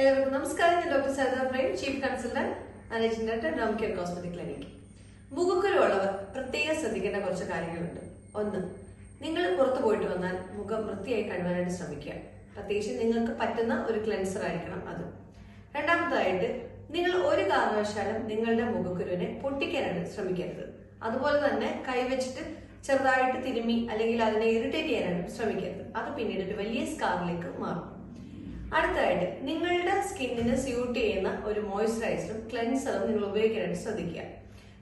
എല്ലാവർക്കും നമസ്കാരം. ഞാൻ doctor Saritha Prem, chief consultant, managing director, Dom Care cosmetic clinic. മുഖക്കുരു ഉള്ളവർ പ്രത്യേകം ശ്രദ്ധിക്കേണ്ട കുറച്ച് കാര്യങ്ങളുണ്ട്. ഒന്ന്, നിങ്ങൾ പുറത്തു പോയിട്ട് വന്നാൽ മുഖം വൃത്തിയായി കഴുകാനായിട്ട് ശ്രമിക്കുക. പ്രത്യേകിച്ച് നിങ്ങൾക്ക് പറ്റുന്ന ഒരു ക്ലെൻസർ ആയിരിക്കണം അത്. രണ്ടാമതായിട്ട്, നിങ്ങൾ ഒരു കാരണവശാലും നിങ്ങളുടെ മുഖക്കുരുവിനെ പൊട്ടിക്കാനായിട്ട് ശ്രമിക്കരുത്. അതുപോലെ തന്നെ കൈവച്ചിട്ട് ചെറുതായിട്ട് തിരുമ്മി അല്ലെങ്കിൽ അതിനെ ഇറിറ്റേറ്റ് ചെയ്യാനായിട്ട് ശ്രമിക്കരുത്. അത് പിന്നീട് ഒരു വലിയ സ്കാറിലേക്ക് മാറും. അടുത്തതായിട്ട്, നിങ്ങളുടെ സ്കിന്നിന് സ്യൂട്ട് ചെയ്യുന്ന ഒരു മോയ്സ്ചറൈസറും ക്ലെൻസറും നിങ്ങൾ ഉപയോഗിക്കാനായിട്ട് ശ്രദ്ധിക്കുക.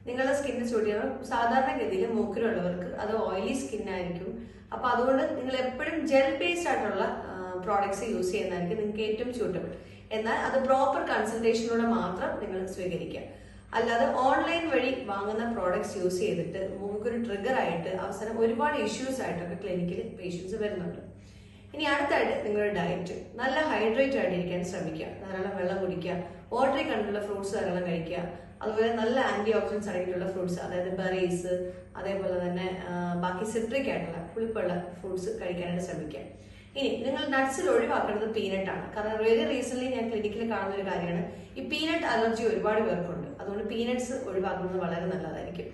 നിങ്ങളുടെ സ്കിന്നിന് സ്യൂട്ട് ചെയ്യുന്ന സാധാരണഗതിയിൽ മൂക്കിലുള്ളവർക്ക് അത് ഓയിലി സ്കിൻ ആയിരിക്കും. അപ്പൊ അതുകൊണ്ട് നിങ്ങൾ എപ്പോഴും ജെൽ ബേസ്ഡ് ആയിട്ടുള്ള പ്രോഡക്ട്സ് യൂസ് ചെയ്യുന്നതായിരിക്കും നിങ്ങൾക്ക് ഏറ്റവും സ്യൂട്ടബിൾ. എന്നാൽ അത് പ്രോപ്പർ കൺസൾട്ടേഷനിലൂടെ മാത്രം നിങ്ങൾ സ്വീകരിക്കുക. അല്ലാതെ ഓൺലൈൻ വഴി വാങ്ങുന്ന പ്രോഡക്ട്സ് യൂസ് ചെയ്തിട്ട് മുഖക്കൊരു ട്രിഗർ ആയിട്ട് അവസാനം ഒരുപാട് ഇഷ്യൂസ് ആയിട്ടൊക്കെ ക്ലിനിക്കിൽ പേഷ്യൻസ് വരുന്നുണ്ട്. ഇനി അടുത്തായിട്ട്, നിങ്ങളുടെ ഡയറ്റ് നല്ല ഹൈഡ്രേറ്റ് ആയിട്ടിരിക്കാൻ ശ്രമിക്കുക. ധാരാളം വെള്ളം കുടിക്കുക, വാട്ടറി കണ്ടുള്ള ഫ്രൂട്ട്സ് ധാരാളം കഴിക്കുക. അതുപോലെ നല്ല ആന്റി ഓക്സിഡൻസ് അടങ്ങിയിട്ടുള്ള ഫ്രൂട്ട്സ്, അതായത് ബെറീസ്, അതേപോലെ തന്നെ ബാക്കി സിട്രിക് ആയിട്ടുള്ള പുളിപ്പുള്ള ഫ്രൂട്ട്സ് കഴിക്കാനായിട്ട് ശ്രമിക്കുക. ഇനി നിങ്ങൾ നട്ട്സിൽ ഒഴിവാക്കേണ്ടത് പീനട്ട് ആണ്. കാരണം വെരി റീസെന്റ് ഞാൻ ക്ലിനിക്കിൽ കാണുന്ന ഒരു കാര്യമാണ്, ഈ പീനട്ട് അലർജി ഒരുപാട് പേർക്കുണ്ട്. അതുകൊണ്ട് പീനട്ട്സ് ഒഴിവാക്കുന്നത് വളരെ നല്ലതായിരിക്കും.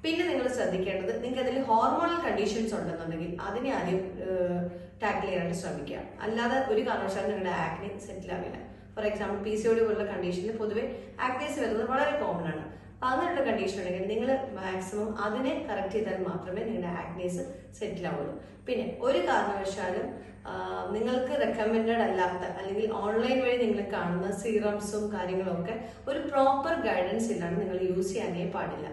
പിന്നെ നിങ്ങൾ ശ്രദ്ധിക്കേണ്ടത്, നിങ്ങൾക്ക് അതിൽ ഹോർമോണൽ കണ്ടീഷൻസ് ഉണ്ടെന്നുണ്ടെങ്കിൽ അതിനെ ആദ്യം ടാക്കിൾ ചെയ്യാനായിട്ട് ശ്രമിക്കുക. അല്ലാതെ ഒരു കാരണവശാലും നിങ്ങളുടെ ആക്നെ സെറ്റിൽ ആവില്ല. ഫോർ എക്സാമ്പിൾ, PCOD പോലുള്ള കണ്ടീഷനിൽ പൊതുവെ ആക്നേസ് വരുന്നത് വളരെ കോമൺ ആണ്. അപ്പൊ അങ്ങനെയുള്ള കണ്ടീഷൻ ഉണ്ടെങ്കിൽ നിങ്ങൾ മാക്സിമം അതിനെ കറക്റ്റ് ചെയ്താൽ മാത്രമേ നിങ്ങളുടെ ആക്നേസ് സെറ്റിൽ ആവുള്ളൂ. പിന്നെ ഒരു കാരണവശാലും നിങ്ങൾക്ക് റെക്കമെൻഡഡ് അല്ലാത്ത അല്ലെങ്കിൽ ഓൺലൈൻ വഴി നിങ്ങൾ കാണുന്ന സീറംസും കാര്യങ്ങളും ഒക്കെ ഒരു പ്രോപ്പർ ഗൈഡൻസ് ഇല്ലാണ്ട് നിങ്ങൾ യൂസ് ചെയ്യാനേ പാടില്ല.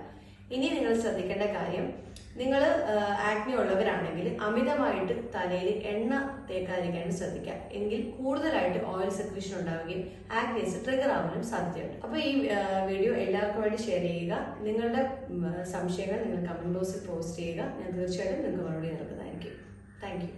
ഇനി നിങ്ങൾ ശ്രദ്ധിക്കേണ്ട കാര്യം, നിങ്ങൾ ആക്നെ ഉള്ളവരാണെങ്കിൽ അമിതമായിട്ട് തലയിൽ എണ്ണ തേക്കാതിരിക്കാൻ ശ്രദ്ധിക്കുക. എങ്കിൽ കൂടുതലായിട്ട് ഓയിൽ സെക്രീഷൻ ഉണ്ടാവുകയും ആക്നേസ് ട്രിഗർ ആവാനും സാധ്യതയുണ്ട്. അപ്പൊ ഈ വീഡിയോ എല്ലാവർക്കുമായിട്ട് ഷെയർ ചെയ്യുക. നിങ്ങളുടെ സംശയങ്ങൾ നിങ്ങൾ കമന്റ് ബോക്സിൽ പോസ്റ്റ് ചെയ്യുക. ഞാൻ തീർച്ചയായിട്ടും നിങ്ങൾക്ക് മറുപടി നൽകുന്നതായിരിക്കും. Thank U.